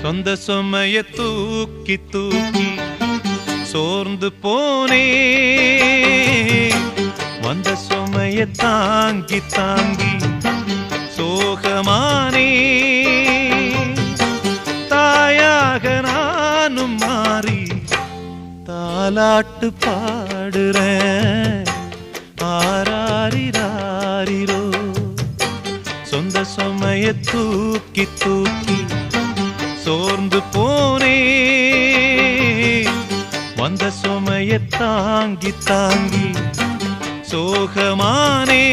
சொந்த சுமைய தூக்கி தூக்கி சோர்ந்து போனே, வந்த சுமைய தாங்கி தாங்கி சோகமானே. தாயாக நானும் மாறி தாலாட்டு பாடுறேன், ஆராரிராரிரோ. சொந்த சுமைய தூக்கி தூக்கி சோர்ந்து போனே, வந்த சுமைய தாங்கி தாங்கி சோகமானே.